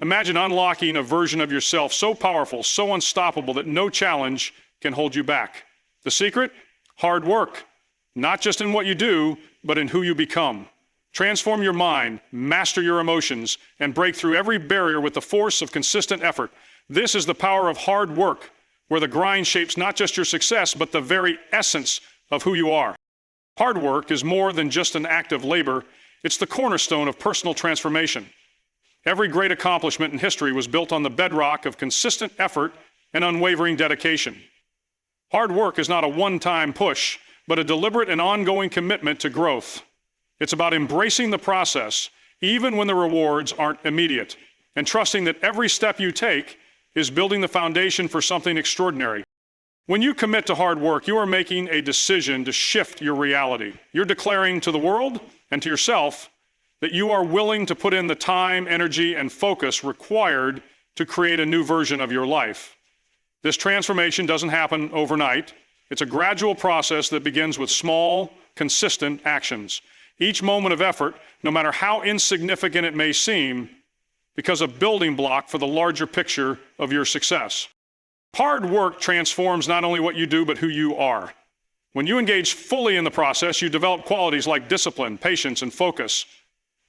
Imagine unlocking a version of yourself so powerful, so unstoppable that no challenge can hold you back. The secret? Hard work. Not just in what you do, but in who you become. Transform your mind, master your emotions, and break through every barrier with the force of consistent effort. This is the power of hard work, where the grind shapes not just your success, but the very essence of who you are. Hard work is more than just an act of labor. It's the cornerstone of personal transformation. Every great accomplishment in history was built on the bedrock of consistent effort and unwavering dedication. Hard work is not a one-time push, but a deliberate and ongoing commitment to growth. It's about embracing the process, even when the rewards aren't immediate, and trusting that every step you take is building the foundation for something extraordinary. When you commit to hard work, you are making a decision to shift your reality. You're declaring to the world and to yourself that you are willing to put in the time, energy, and focus required to create a new version of your life. This transformation doesn't happen overnight. It's a gradual process that begins with small, consistent actions. Each moment of effort, no matter how insignificant it may seem, becomes a building block for the larger picture of your success. Hard work transforms not only what you do, but who you are. When you engage fully in the process, you develop qualities like discipline, patience, and focus.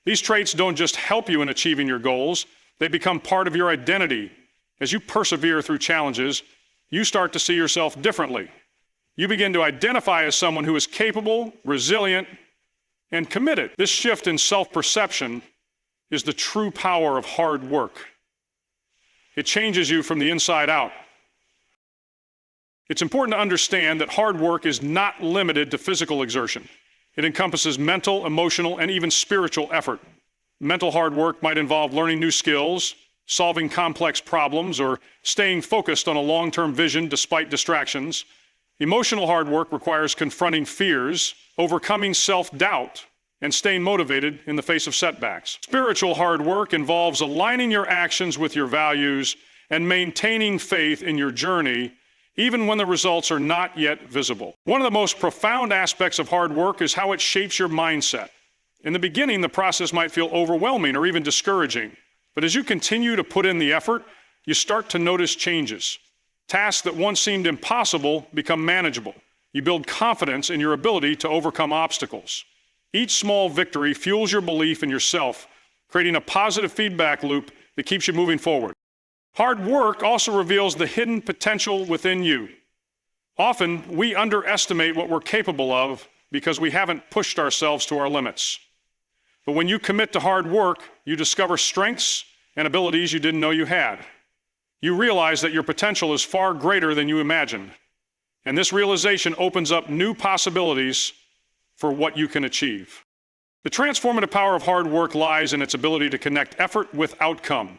These traits don't just help you in achieving your goals, they become part of your identity. As you persevere through challenges, you start to see yourself differently. You begin to identify as someone who is capable, resilient, and committed. This shift in self-perception is the true power of hard work. It changes you from the inside out. It's important to understand that hard work is not limited to physical exertion. It encompasses mental, emotional, and even spiritual effort. Mental hard work might involve learning new skills, solving complex problems, or staying focused on a long-term vision despite distractions. Emotional hard work requires confronting fears, overcoming self-doubt, and staying motivated in the face of setbacks. Spiritual hard work involves aligning your actions with your values and maintaining faith in your journey, even when the results are not yet visible. One of the most profound aspects of hard work is how it shapes your mindset. In the beginning, the process might feel overwhelming or even discouraging, but as you continue to put in the effort, you start to notice changes. Tasks that once seemed impossible become manageable. You build confidence in your ability to overcome obstacles. Each small victory fuels your belief in yourself, creating a positive feedback loop that keeps you moving forward. Hard work also reveals the hidden potential within you. Often, we underestimate what we're capable of because we haven't pushed ourselves to our limits. But when you commit to hard work, you discover strengths and abilities you didn't know you had. You realize that your potential is far greater than you imagined. And this realization opens up new possibilities for what you can achieve. The transformative power of hard work lies in its ability to connect effort with outcome.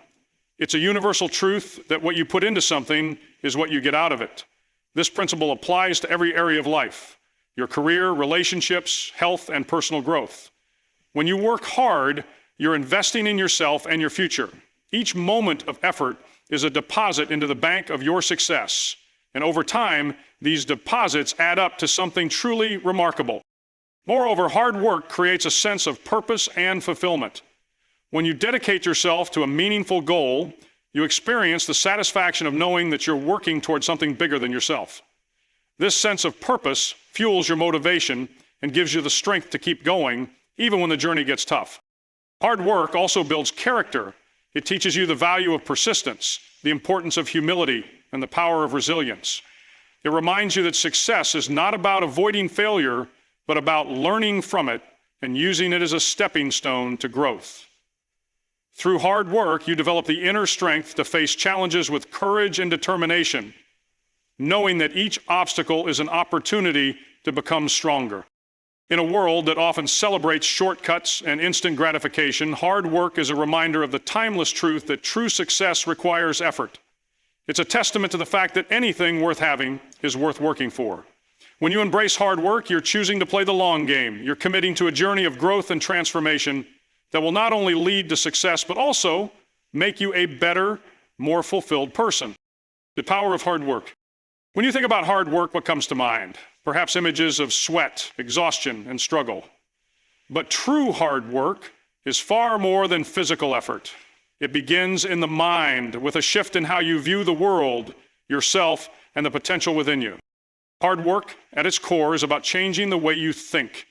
It's a universal truth that what you put into something is what you get out of it. This principle applies to every area of life: your career, relationships, health, and personal growth. When you work hard, you're investing in yourself and your future. Each moment of effort is a deposit into the bank of your success. And over time, these deposits add up to something truly remarkable. Moreover, hard work creates a sense of purpose and fulfillment. When you dedicate yourself to a meaningful goal, you experience the satisfaction of knowing that you're working towards something bigger than yourself. This sense of purpose fuels your motivation and gives you the strength to keep going, even when the journey gets tough. Hard work also builds character. It teaches you the value of persistence, the importance of humility, and the power of resilience. It reminds you that success is not about avoiding failure, but about learning from it and using it as a stepping stone to growth. Through hard work, you develop the inner strength to face challenges with courage and determination, knowing that each obstacle is an opportunity to become stronger. In a world that often celebrates shortcuts and instant gratification, hard work is a reminder of the timeless truth that true success requires effort. It's a testament to the fact that anything worth having is worth working for. When you embrace hard work, you're choosing to play the long game. You're committing to a journey of growth and transformation that will not only lead to success, but also make you a better, more fulfilled person. The power of hard work. When you think about hard work, what comes to mind? Perhaps images of sweat, exhaustion, and struggle. But true hard work is far more than physical effort. It begins in the mind with a shift in how you view the world, yourself, and the potential within you. Hard work, at its core, is about changing the way you think.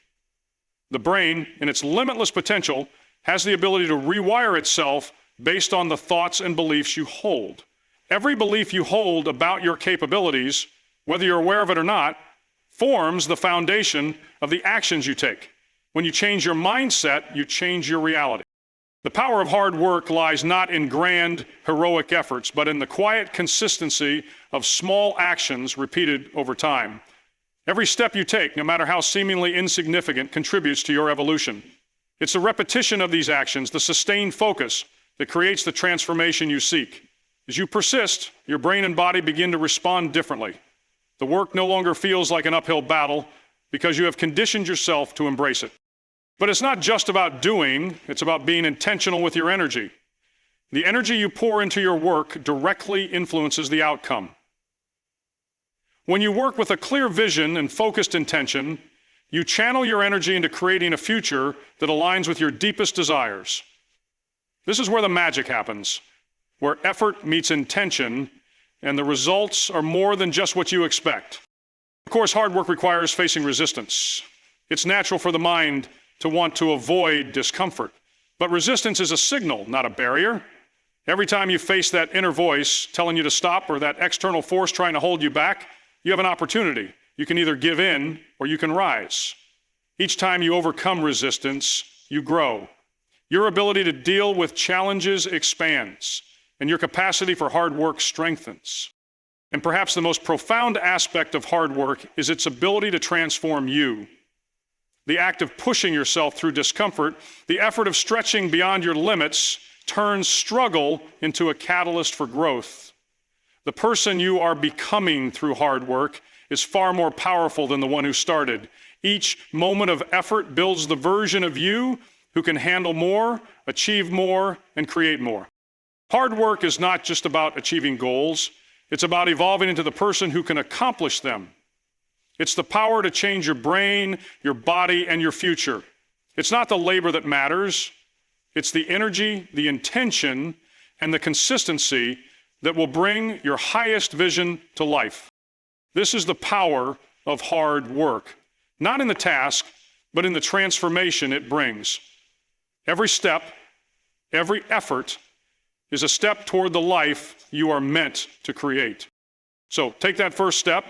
The brain, in its limitless potential, has the ability to rewire itself based on the thoughts and beliefs you hold. Every belief you hold about your capabilities, whether you're aware of it or not, forms the foundation of the actions you take. When you change your mindset, you change your reality. The power of hard work lies not in grand, heroic efforts, but in the quiet consistency of small actions repeated over time. Every step you take, no matter how seemingly insignificant, contributes to your evolution. It's the repetition of these actions, the sustained focus, that creates the transformation you seek. As you persist, your brain and body begin to respond differently. The work no longer feels like an uphill battle because you have conditioned yourself to embrace it. But it's not just about doing, it's about being intentional with your energy. The energy you pour into your work directly influences the outcome. When you work with a clear vision and focused intention, you channel your energy into creating a future that aligns with your deepest desires. This is where the magic happens, where effort meets intention, and the results are more than just what you expect. Of course, hard work requires facing resistance. It's natural for the mind to want to avoid discomfort. But resistance is a signal, not a barrier. Every time you face that inner voice telling you to stop or that external force trying to hold you back, you have an opportunity. You can either give in or you can rise. Each time you overcome resistance, you grow. Your ability to deal with challenges expands, and your capacity for hard work strengthens. And perhaps the most profound aspect of hard work is its ability to transform you. The act of pushing yourself through discomfort, the effort of stretching beyond your limits, turns struggle into a catalyst for growth. The person you are becoming through hard work is far more powerful than the one who started. Each moment of effort builds the version of you who can handle more, achieve more, and create more. Hard work is not just about achieving goals. It's about evolving into the person who can accomplish them. It's the power to change your brain, your body, and your future. It's not the labor that matters. It's the energy, the intention, and the consistency that will bring your highest vision to life. This is the power of hard work, not in the task, but in the transformation it brings. Every step, every effort is a step toward the life you are meant to create. So take that first step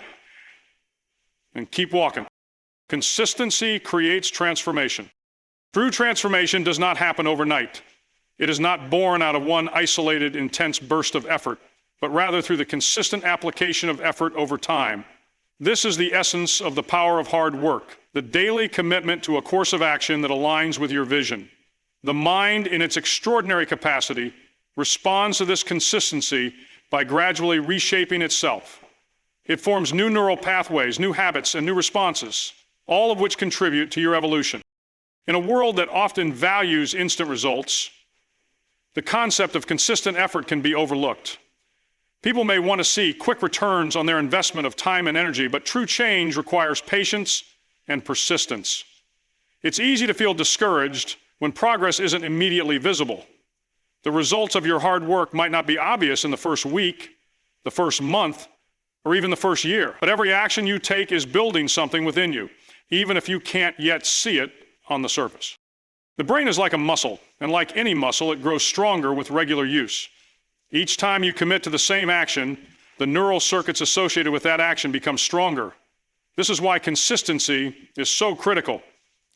and keep walking. Consistency creates transformation. True transformation does not happen overnight. It is not born out of one isolated, intense burst of effort, but rather through the consistent application of effort over time. This is the essence of the power of hard work, the daily commitment to a course of action that aligns with your vision. The mind, in its extraordinary capacity, responds to this consistency by gradually reshaping itself. It forms new neural pathways, new habits, and new responses, all of which contribute to your evolution. In a world that often values instant results, the concept of consistent effort can be overlooked. People may want to see quick returns on their investment of time and energy, but true change requires patience and persistence. It's easy to feel discouraged when progress isn't immediately visible. The results of your hard work might not be obvious in the first week, the first month, or even the first year. But every action you take is building something within you, even if you can't yet see it on the surface. The brain is like a muscle, and like any muscle, it grows stronger with regular use. Each time you commit to the same action, the neural circuits associated with that action become stronger. This is why consistency is so critical.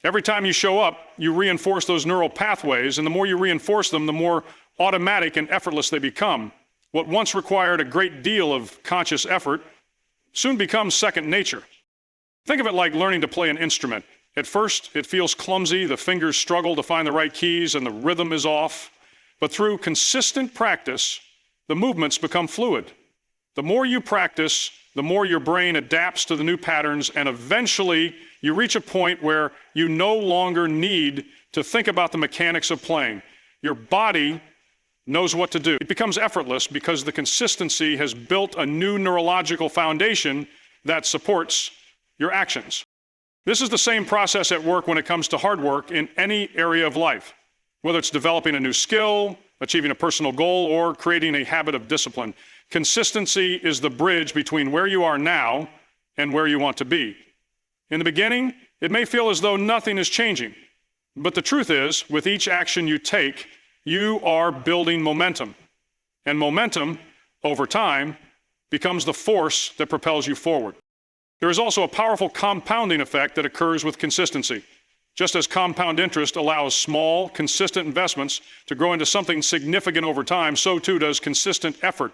Every time you show up, you reinforce those neural pathways, and the more you reinforce them, the more automatic and effortless they become. What once required a great deal of conscious effort soon becomes second nature. Think of it like learning to play an instrument. At first, it feels clumsy, the fingers struggle to find the right keys, and the rhythm is off. But through consistent practice, the movements become fluid. The more you practice, the more your brain adapts to the new patterns, and eventually you reach a point where you no longer need to think about the mechanics of playing. Your body knows what to do. It becomes effortless because the consistency has built a new neurological foundation that supports your actions. This is the same process at work when it comes to hard work in any area of life. Whether it's developing a new skill, achieving a personal goal, or creating a habit of discipline. Consistency is the bridge between where you are now and where you want to be. In the beginning, it may feel as though nothing is changing, but the truth is, with each action you take, you are building momentum. And momentum, over time, becomes the force that propels you forward. There is also a powerful compounding effect that occurs with consistency. Just as compound interest allows small, consistent investments to grow into something significant over time, so too does consistent effort.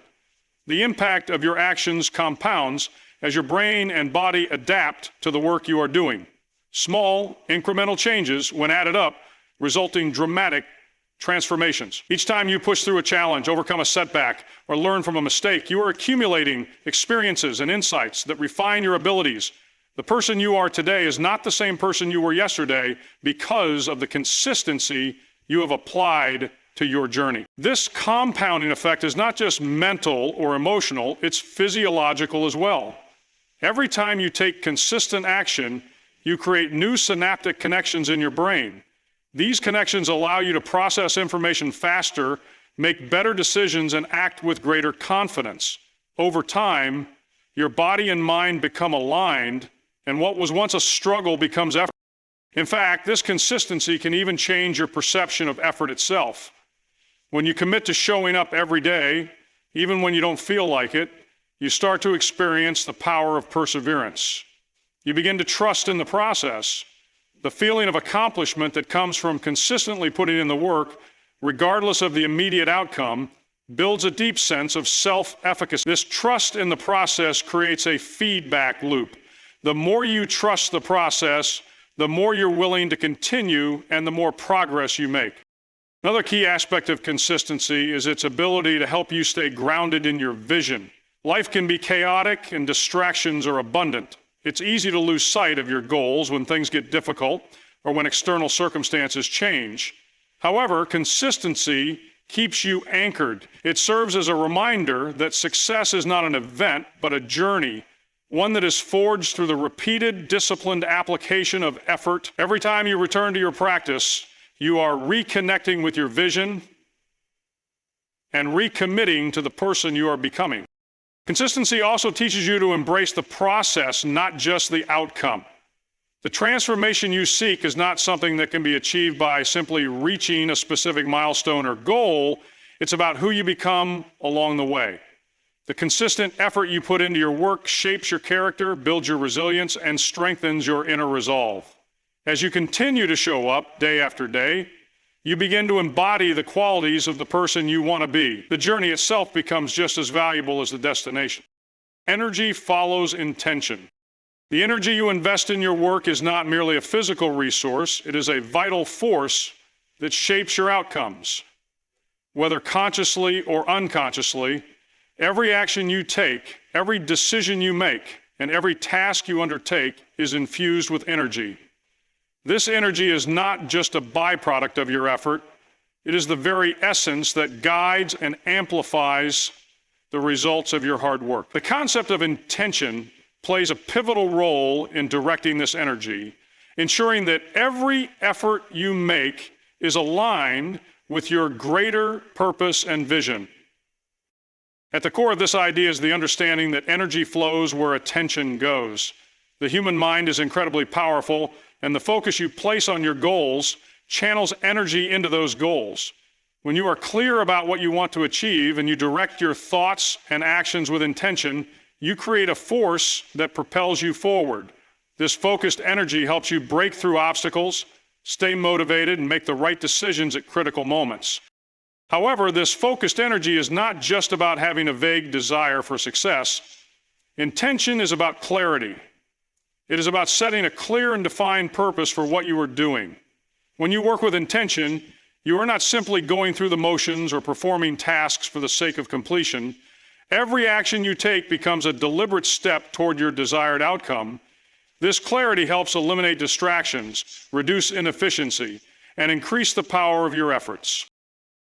The impact of your actions compounds as your brain and body adapt to the work you are doing. Small, incremental changes, when added up, result in dramatic transformations. Each time you push through a challenge, overcome a setback, or learn from a mistake, you are accumulating experiences and insights that refine your abilities. The person you are today is not the same person you were yesterday because of the consistency you have applied to your journey. This compounding effect is not just mental or emotional, it's physiological as well. Every time you take consistent action, you create new synaptic connections in your brain. These connections allow you to process information faster, make better decisions, and act with greater confidence. Over time, your body and mind become aligned, and what was once a struggle becomes effort. In fact, this consistency can even change your perception of effort itself. When you commit to showing up every day, even when you don't feel like it, you start to experience the power of perseverance. You begin to trust in the process. The feeling of accomplishment that comes from consistently putting in the work, regardless of the immediate outcome, builds a deep sense of self-efficacy. This trust in the process creates a feedback loop. The more you trust the process, the more you're willing to continue and the more progress you make. Another key aspect of consistency is its ability to help you stay grounded in your vision. Life can be chaotic and distractions are abundant. It's easy to lose sight of your goals when things get difficult or when external circumstances change. However, consistency keeps you anchored. It serves as a reminder that success is not an event, but a journey, one that is forged through the repeated, disciplined application of effort. Every time you return to your practice, you are reconnecting with your vision and recommitting to the person you are becoming. Consistency also teaches you to embrace the process, not just the outcome. The transformation you seek is not something that can be achieved by simply reaching a specific milestone or goal. It's about who you become along the way. The consistent effort you put into your work shapes your character, builds your resilience, and strengthens your inner resolve. As you continue to show up day after day, you begin to embody the qualities of the person you want to be. The journey itself becomes just as valuable as the destination. Energy follows intention. The energy you invest in your work is not merely a physical resource, it is a vital force that shapes your outcomes. Whether consciously or unconsciously, every action you take, every decision you make, and every task you undertake is infused with energy. This energy is not just a byproduct of your effort, it is the very essence that guides and amplifies the results of your hard work. The concept of intention plays a pivotal role in directing this energy, ensuring that every effort you make is aligned with your greater purpose and vision. At the core of this idea is the understanding that energy flows where attention goes. The human mind is incredibly powerful, and the focus you place on your goals channels energy into those goals. When you are clear about what you want to achieve and you direct your thoughts and actions with intention, you create a force that propels you forward. This focused energy helps you break through obstacles, stay motivated, and make the right decisions at critical moments. However, this focused energy is not just about having a vague desire for success. Intention is about clarity. It is about setting a clear and defined purpose for what you are doing. When you work with intention, you are not simply going through the motions or performing tasks for the sake of completion. Every action you take becomes a deliberate step toward your desired outcome. This clarity helps eliminate distractions, reduce inefficiency, and increase the power of your efforts.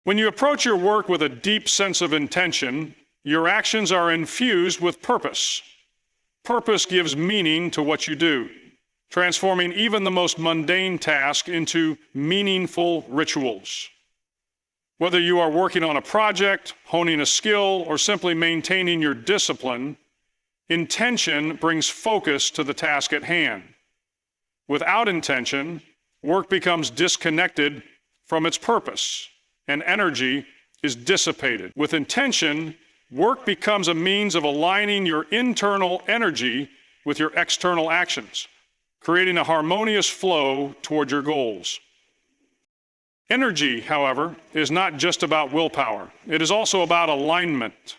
When you approach your work with a deep sense of intention, your actions are infused with purpose. Purpose gives meaning to what you do, transforming even the most mundane task into meaningful rituals. Whether you are working on a project, honing a skill, or simply maintaining your discipline, intention brings focus to the task at hand. Without intention, work becomes disconnected from its purpose, and energy is dissipated. With intention, work becomes a means of aligning your internal energy with your external actions, creating a harmonious flow toward your goals. Energy, however, is not just about willpower. It is also about alignment.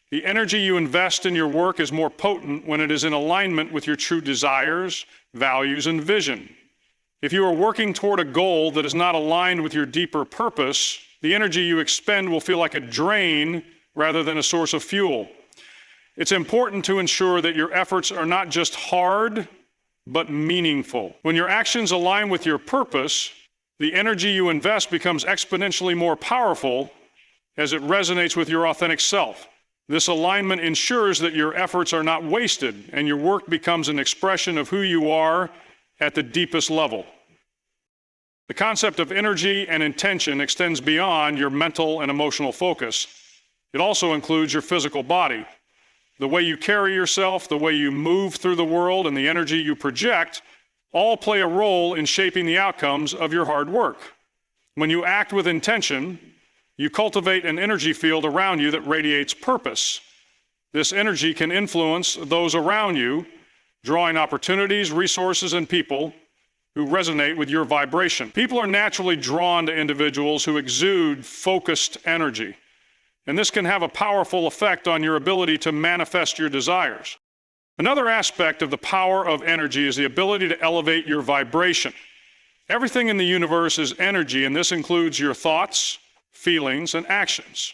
The energy you invest in your work is more potent when it is in alignment with your true desires, values, and vision. If you are working toward a goal that is not aligned with your deeper purpose, the energy you expend will feel like a drain rather than a source of fuel. It's important to ensure that your efforts are not just hard, but meaningful. When your actions align with your purpose, the energy you invest becomes exponentially more powerful as it resonates with your authentic self. This alignment ensures that your efforts are not wasted and your work becomes an expression of who you are at the deepest level. The concept of energy and intention extends beyond your mental and emotional focus. It also includes your physical body. The way you carry yourself, the way you move through the world, and the energy you project all play a role in shaping the outcomes of your hard work. When you act with intention, you cultivate an energy field around you that radiates purpose. This energy can influence those around you, drawing opportunities, resources, and people who resonate with your vibration. People are naturally drawn to individuals who exude focused energy, and this can have a powerful effect on your ability to manifest your desires. Another aspect of the power of energy is the ability to elevate your vibration. Everything in the universe is energy, and this includes your thoughts, feelings, and actions.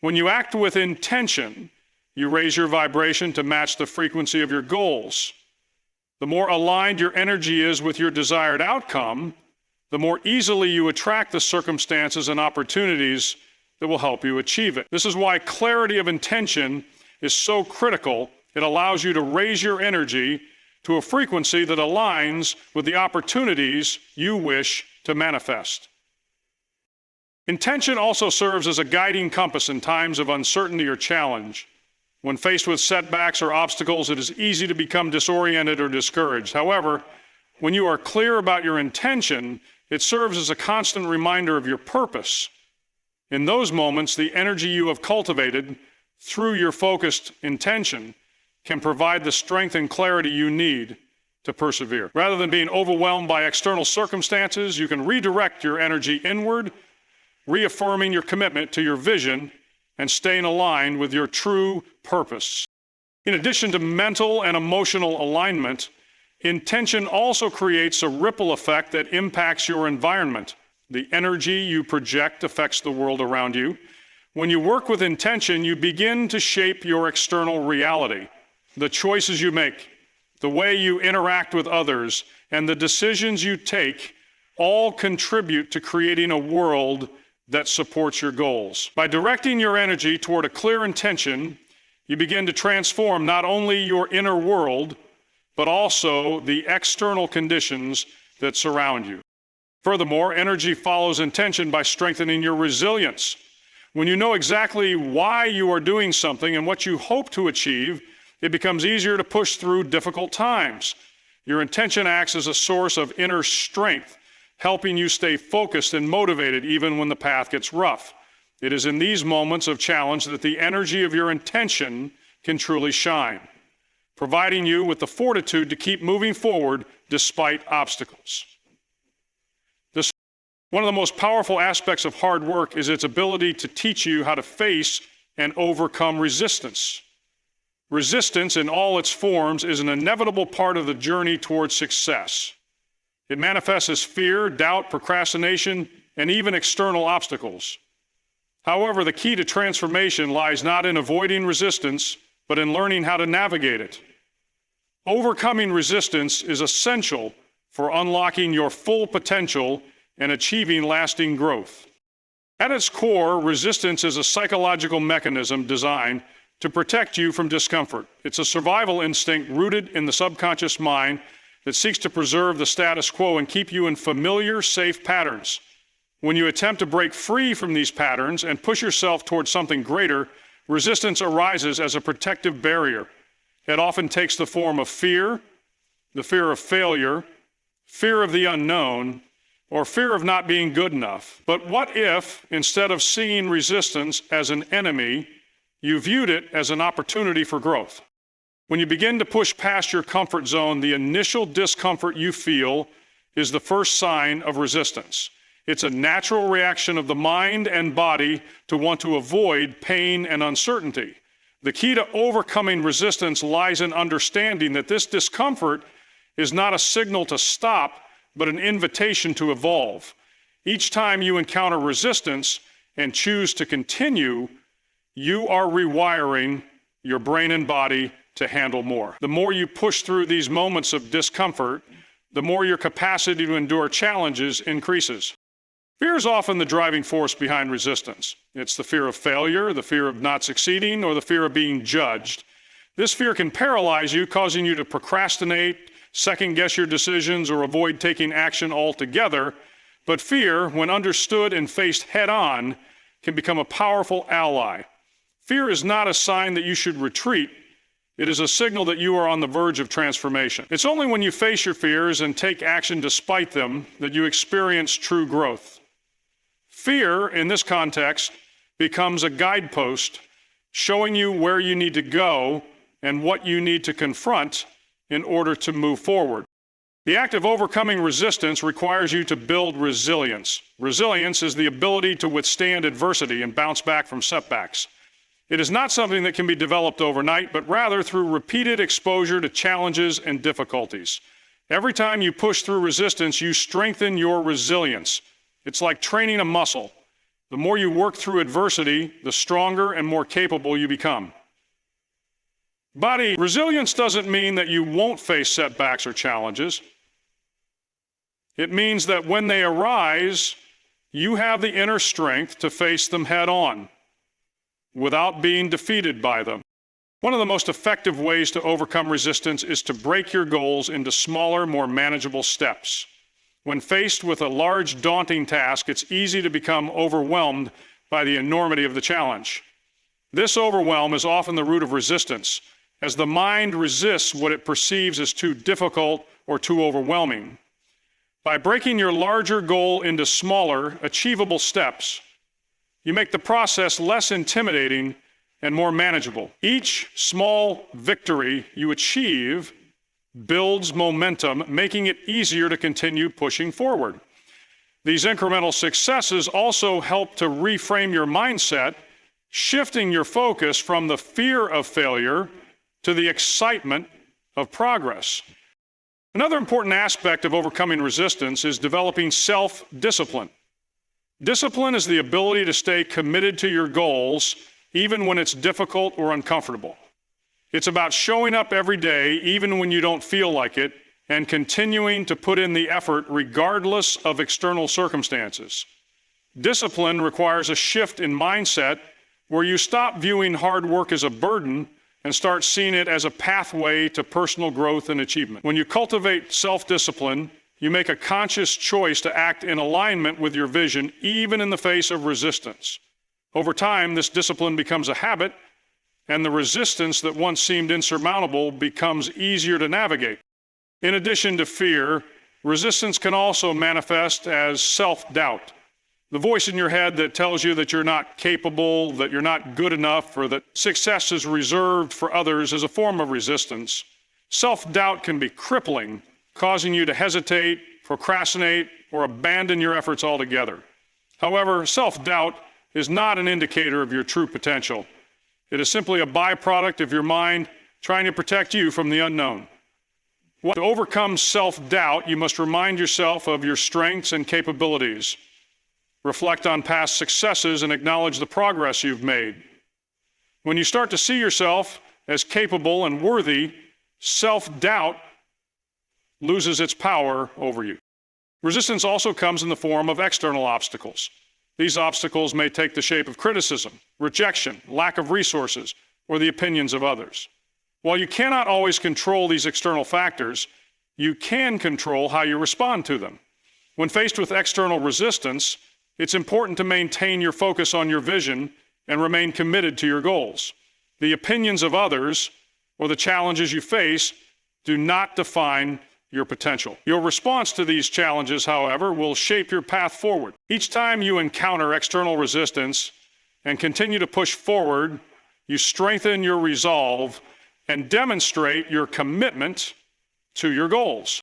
When you act with intention, you raise your vibration to match the frequency of your goals. The more aligned your energy is with your desired outcome, the more easily you attract the circumstances and opportunities that will help you achieve it. This is why clarity of intention is so critical. It allows you to raise your energy to a frequency that aligns with the opportunities you wish to manifest. Intention also serves as a guiding compass in times of uncertainty or challenge. When faced with setbacks or obstacles, it is easy to become disoriented or discouraged. However, when you are clear about your intention, it serves as a constant reminder of your purpose. In those moments, the energy you have cultivated through your focused intention can provide the strength and clarity you need to persevere. Rather than being overwhelmed by external circumstances, you can redirect your energy inward, reaffirming your commitment to your vision and staying aligned with your true purpose. In addition to mental and emotional alignment, intention also creates a ripple effect that impacts your environment. The energy you project affects the world around you. When you work with intention, you begin to shape your external reality. The choices you make, the way you interact with others, and the decisions you take all contribute to creating a world that supports your goals. By directing your energy toward a clear intention, you begin to transform not only your inner world, but also the external conditions that surround you. Furthermore, energy follows intention by strengthening your resilience. When you know exactly why you are doing something and what you hope to achieve, it becomes easier to push through difficult times. Your intention acts as a source of inner strength, helping you stay focused and motivated even when the path gets rough. It is in these moments of challenge that the energy of your intention can truly shine, providing you with the fortitude to keep moving forward despite obstacles. One of the most powerful aspects of hard work is its ability to teach you how to face and overcome resistance. Resistance in all its forms is an inevitable part of the journey towards success. It manifests as fear, doubt, procrastination, and even external obstacles. However, the key to transformation lies not in avoiding resistance, but in learning how to navigate it. Overcoming resistance is essential for unlocking your full potential and achieving lasting growth. At its core, resistance is a psychological mechanism designed to protect you from discomfort. It's a survival instinct rooted in the subconscious mind that seeks to preserve the status quo and keep you in familiar, safe patterns. When you attempt to break free from these patterns and push yourself towards something greater, resistance arises as a protective barrier. It often takes the form of fear, the fear of failure, fear of the unknown, or fear of not being good enough. But what if, instead of seeing resistance as an enemy, you viewed it as an opportunity for growth? When you begin to push past your comfort zone, the initial discomfort you feel is the first sign of resistance. It's a natural reaction of the mind and body to want to avoid pain and uncertainty. The key to overcoming resistance lies in understanding that this discomfort is not a signal to stop, but an invitation to evolve. Each time you encounter resistance and choose to continue, you are rewiring your brain and body to handle more. The more you push through these moments of discomfort, the more your capacity to endure challenges increases. Fear is often the driving force behind resistance. It's the fear of failure, the fear of not succeeding, or the fear of being judged. This fear can paralyze you, causing you to procrastinate, second-guess your decisions, or avoid taking action altogether. But fear, when understood and faced head-on, can become a powerful ally. Fear is not a sign that you should retreat. It is a signal that you are on the verge of transformation. It's only when you face your fears and take action despite them that you experience true growth. Fear, in this context, becomes a guidepost showing you where you need to go and what you need to confront in order to move forward. The act of overcoming resistance requires you to build resilience. Resilience is the ability to withstand adversity and bounce back from setbacks. It is not something that can be developed overnight, but rather through repeated exposure to challenges and difficulties. Every time you push through resistance, you strengthen your resilience. It's like training a muscle. The more you work through adversity, the stronger and more capable you become. Resilience doesn't mean that you won't face setbacks or challenges. It means that when they arise, you have the inner strength to face them head on without being defeated by them. One of the most effective ways to overcome resistance is to break your goals into smaller, more manageable steps. When faced with a large, daunting task, it's easy to become overwhelmed by the enormity of the challenge. This overwhelm is often the root of resistance, as the mind resists what it perceives as too difficult or too overwhelming. By breaking your larger goal into smaller, achievable steps, you make the process less intimidating and more manageable. Each small victory you achieve builds momentum, making it easier to continue pushing forward. These incremental successes also help to reframe your mindset, shifting your focus from the fear of failure to the excitement of progress. Another important aspect of overcoming resistance is developing self-discipline. Discipline is the ability to stay committed to your goals even when it's difficult or uncomfortable. It's about showing up every day even when you don't feel like it and continuing to put in the effort regardless of external circumstances. Discipline requires a shift in mindset where you stop viewing hard work as a burden and start seeing it as a pathway to personal growth and achievement. When you cultivate self-discipline, you make a conscious choice to act in alignment with your vision, even in the face of resistance. Over time, this discipline becomes a habit, and the resistance that once seemed insurmountable becomes easier to navigate. In addition to fear, resistance can also manifest as self-doubt. The voice in your head that tells you that you're not capable, that you're not good enough, or that success is reserved for others is a form of resistance. Self-doubt can be crippling, causing you to hesitate, procrastinate, or abandon your efforts altogether. However, self-doubt is not an indicator of your true potential. It is simply a byproduct of your mind trying to protect you from the unknown. To overcome self-doubt, you must remind yourself of your strengths and capabilities. Reflect on past successes and acknowledge the progress you've made. When you start to see yourself as capable and worthy, self-doubt loses its power over you. Resistance also comes in the form of external obstacles. These obstacles may take the shape of criticism, rejection, lack of resources, or the opinions of others. While you cannot always control these external factors, you can control how you respond to them. When faced with external resistance, It's important to maintain your focus on your vision and remain committed to your goals. The opinions of others or the challenges you face do not define your potential. Your response to these challenges, however, will shape your path forward. Each time you encounter external resistance and continue to push forward, you strengthen your resolve and demonstrate your commitment to your goals.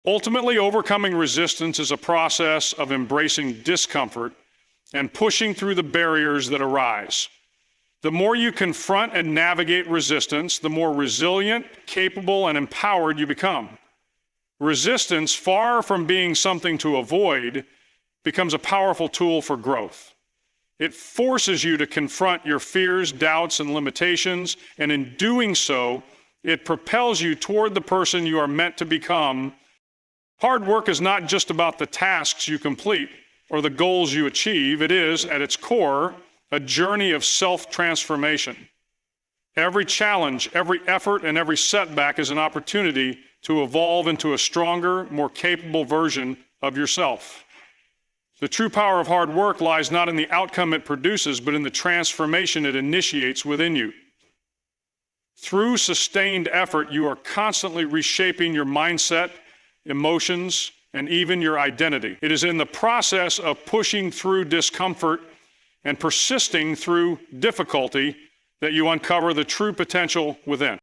Ultimately, overcoming resistance is a process of embracing discomfort and pushing through the barriers that arise. The more you confront and navigate resistance, the more resilient, capable, and empowered you become. Resistance, far from being something to avoid, becomes a powerful tool for growth. It forces you to confront your fears, doubts, and limitations, and in doing so, it propels you toward the person you are meant to become. Hard work is not just about the tasks you complete or the goals you achieve. It is, at its core, a journey of self-transformation. Every challenge, every effort, and every setback is an opportunity to evolve into a stronger, more capable version of yourself. The true power of hard work lies not in the outcome it produces, but in the transformation it initiates within you. Through sustained effort, you are constantly reshaping your mindset, emotions, and even your identity. It is in the process of pushing through discomfort and persisting through difficulty that you uncover the true potential within.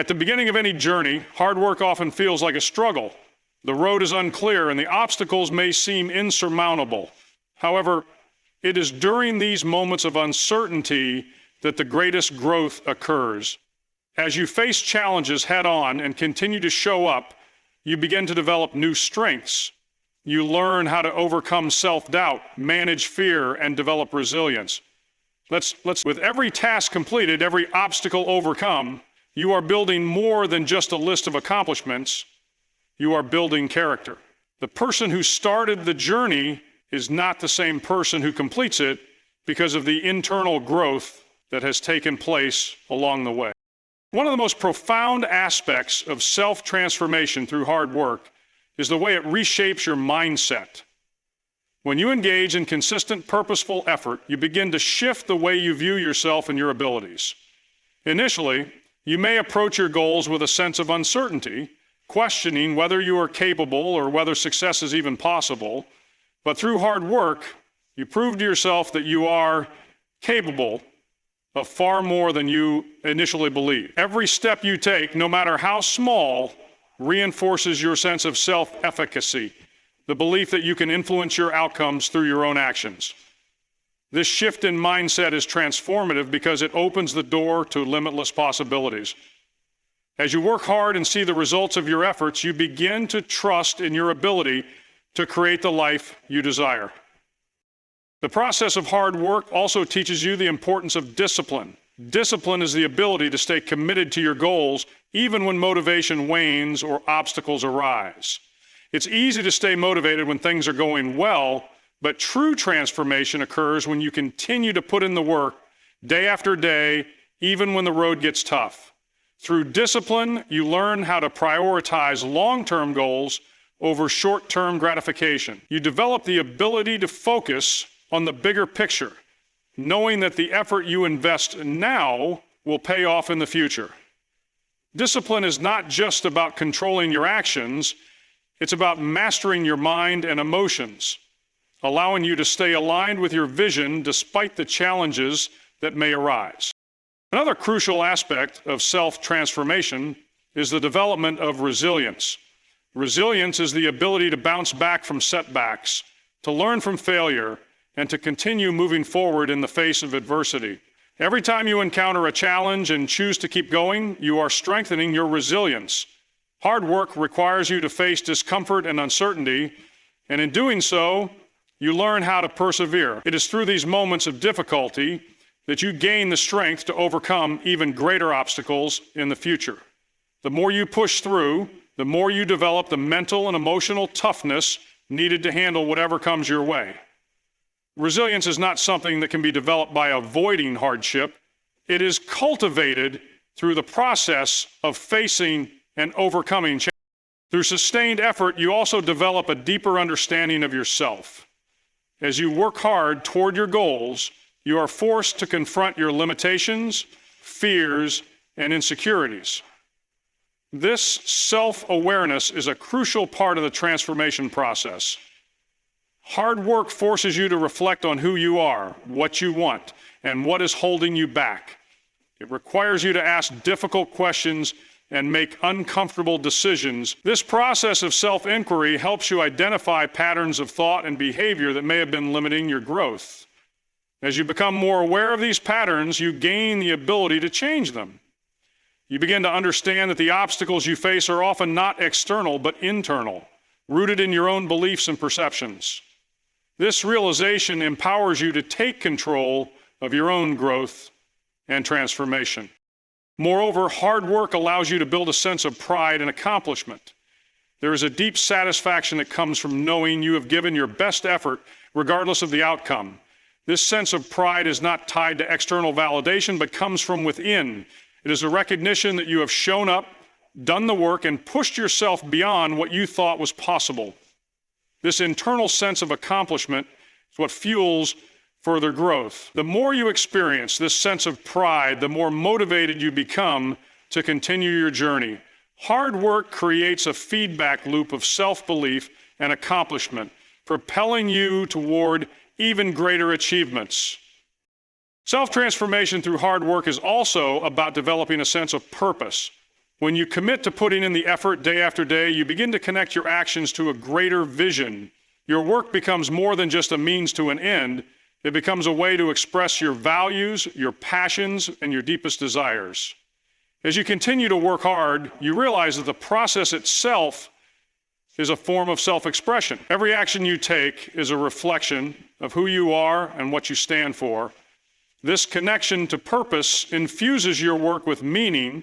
At the beginning of any journey, hard work often feels like a struggle. The road is unclear and the obstacles may seem insurmountable. However, it is during these moments of uncertainty that the greatest growth occurs. As you face challenges head on and continue to show up, you begin to develop new strengths. You learn how to overcome self-doubt, manage fear, and develop resilience. With every task completed, every obstacle overcome, you are building more than just a list of accomplishments. You are building character. The person who started the journey is not the same person who completes it because of the internal growth that has taken place along the way. One of the most profound aspects of self-transformation through hard work is the way it reshapes your mindset. When you engage in consistent, purposeful effort, you begin to shift the way you view yourself and your abilities. Initially, you may approach your goals with a sense of uncertainty, questioning whether you are capable or whether success is even possible. But through hard work, you prove to yourself that you are capable of far more than you initially believed. Every step you take, no matter how small, reinforces your sense of self-efficacy, the belief that you can influence your outcomes through your own actions. This shift in mindset is transformative because it opens the door to limitless possibilities. As you work hard and see the results of your efforts, you begin to trust in your ability to create the life you desire. The process of hard work also teaches you the importance of discipline. Discipline is the ability to stay committed to your goals even when motivation wanes or obstacles arise. It's easy to stay motivated when things are going well, but true transformation occurs when you continue to put in the work day after day, even when the road gets tough. Through discipline, you learn how to prioritize long-term goals over short-term gratification. You develop the ability to focus on the bigger picture, knowing that the effort you invest now will pay off in the future. Discipline is not just about controlling your actions, it's about mastering your mind and emotions, allowing you to stay aligned with your vision despite the challenges that may arise. Another crucial aspect of self-transformation is the development of resilience. Resilience is the ability to bounce back from setbacks, to learn from failure, and to continue moving forward in the face of adversity. Every time you encounter a challenge and choose to keep going, you are strengthening your resilience. Hard work requires you to face discomfort and uncertainty, and in doing so, you learn how to persevere. It is through these moments of difficulty that you gain the strength to overcome even greater obstacles in the future. The more you push through, the more you develop the mental and emotional toughness needed to handle whatever comes your way. Resilience is not something that can be developed by avoiding hardship. It is cultivated through the process of facing and overcoming challenges. Through sustained effort, you also develop a deeper understanding of yourself. As you work hard toward your goals, you are forced to confront your limitations, fears, and insecurities. This self-awareness is a crucial part of the transformation process. Hard work forces you to reflect on who you are, what you want, and what is holding you back. It requires you to ask difficult questions and make uncomfortable decisions. This process of self-inquiry helps you identify patterns of thought and behavior that may have been limiting your growth. As you become more aware of these patterns, you gain the ability to change them. You begin to understand that the obstacles you face are often not external, but internal, rooted in your own beliefs and perceptions. This realization empowers you to take control of your own growth and transformation. Moreover, hard work allows you to build a sense of pride and accomplishment. There is a deep satisfaction that comes from knowing you have given your best effort regardless of the outcome. This sense of pride is not tied to external validation, but comes from within. It is a recognition that you have shown up, done the work, and pushed yourself beyond what you thought was possible. This internal sense of accomplishment is what fuels further growth. The more you experience this sense of pride, the more motivated you become to continue your journey. Hard work creates a feedback loop of self-belief and accomplishment, propelling you toward even greater achievements. Self-transformation through hard work is also about developing a sense of purpose. When you commit to putting in the effort day after day, you begin to connect your actions to a greater vision. Your work becomes more than just a means to an end. It becomes a way to express your values, your passions, and your deepest desires. As you continue to work hard, you realize that the process itself is a form of self-expression. Every action you take is a reflection of who you are and what you stand for. This connection to purpose infuses your work with meaning,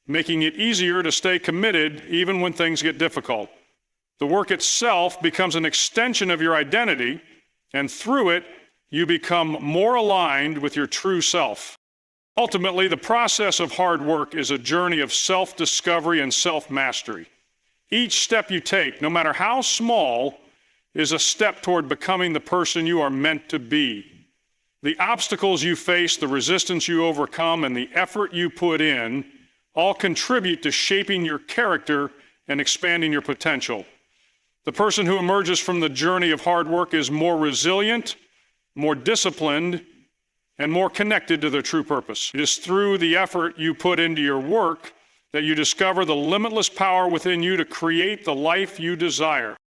making it easier to stay committed even when things get difficult. The work itself becomes an extension of your identity, and through it, you become more aligned with your true self. Ultimately, the process of hard work is a journey of self-discovery and self-mastery. Each step you take, no matter how small, is a step toward becoming the person you are meant to be. The obstacles you face, the resistance you overcome, and the effort you put in all contribute to shaping your character and expanding your potential. The person who emerges from the journey of hard work is more resilient, more disciplined, and more connected to their true purpose. It is through the effort you put into your work that you discover the limitless power within you to create the life you desire.